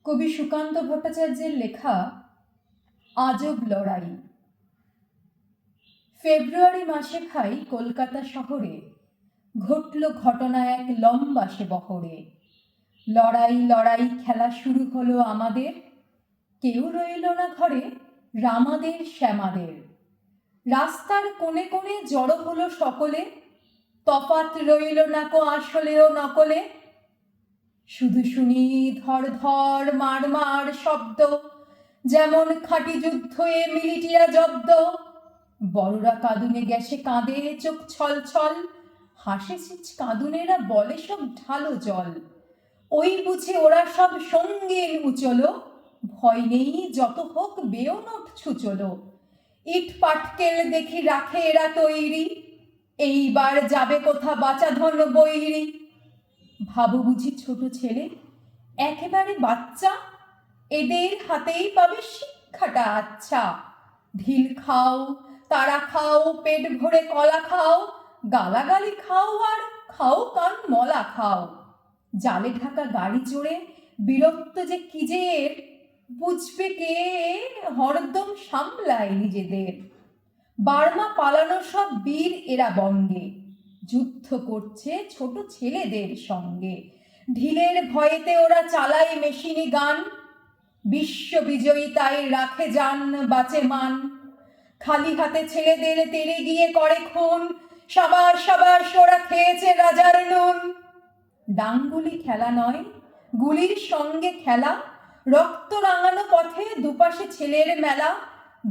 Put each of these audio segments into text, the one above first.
কবি সুকান্ত ভট্টাচার্যের লেখা আজব লড়াই। ফেব্রুয়ারি মাসে ভাই কলকাতা শহরে ঘটল ঘটনা এক লম্বা সে বহরে। লড়াই লড়াই খেলা শুরু হলো আমাদের, কেউ রইল না ঘরে রামাদের শ্যামাদের। রাস্তার কোণে কোণে জড়ো হলো সকলে, তফাৎ রইল না কো আসলেও নকলে। শুধু শুনি ধর ধর মার মার শব্দ, যেমন খাঁটি যুদ্ধ এ মিলিটিয়া জব্দ। বড়রা কাঁদুনে গেছে কাঁদে চোখ ছল ছল, হাসেছে কাঁদুনেরা বলে সব ঢালো জল। ওই বুঝে ওরা সব সঙ্গীন উচলো, ভয় নেই যত হোক বেয়োনট ছুচলো। ইট পাটকেল দেখি রাখে এরা তৈরি, এইবার যাবে কোথা বাঁচা ধন বৈরি। ভাবো বুঝি ছোট ছেলে একেবারে বাচ্চা, এদের হাতেই পাবে শিক্ষাটা আচ্ছা। ঢিল খাও, তারা খাও, পেট ভরে কলা খাও, গালাগালি খাও আর খাও কান মলা খাও। জালে ঢাকা গাড়ি চড়ে বীরত্ব যে কি যে এর, বুঝবে কে হরদম সামলায় নিজেদের। বার্মা পালানো সব বীর এরা বঙ্গে, যুদ্ধ করছে ছোট ছেলেদের সঙ্গে। ঢিলের ভয়েতে ওরা চালায় মেশিনি গান, বিশ্ব বিজয়ী তাই রাখে যান বাঁচে মান। খালি হাতে ছেলেদের তেড়ে গিয়ে করে খুন, সাবাস সাবাস ওরা খেয়েছে রাজার নুন। ডাঙ্গুলি খেলা নয়, গুলির সঙ্গে খেলা, রক্ত রাঙানো পথে দুপাশে ছেলের মেলা।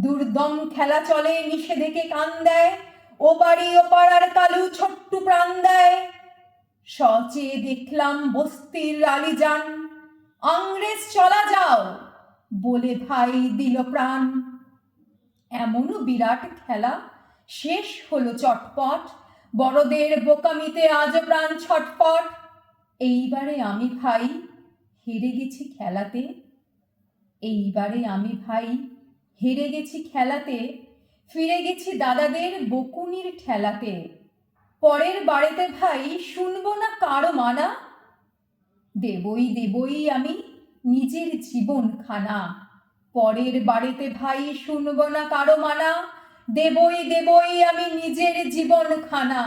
দুর্দম খেলা চলে নিষেধেকে কান দেয়, ও বাড়ি ও পাড়ার কালু ছোট্ট প্রাণ দেয়। সচে দেখলাম বস্তির আলীজান, আংরেজ চলা যাও বলে ভাই দিল প্রাণ। এমনও বিরাট খেলা শেষ হলো চটপট, বড়দের বোকামিতে আজ প্রাণ ছটপট। এইবারে আমি ভাই হেরে গেছি খেলাতে, এইবারে আমি ভাই হেরে গেছি খেলাতে। ফিরে গেছি দাদাদের বকুনির ঠেলাতে। পরের বাড়িতে ভাই শুনবো না কারো মানা, দেবই দেবই আমি নিজের জীবন খানা। পরের বাড়িতে ভাই শুনবো না কারো মানা, দেবই দেবই আমি নিজের জীবন খানা।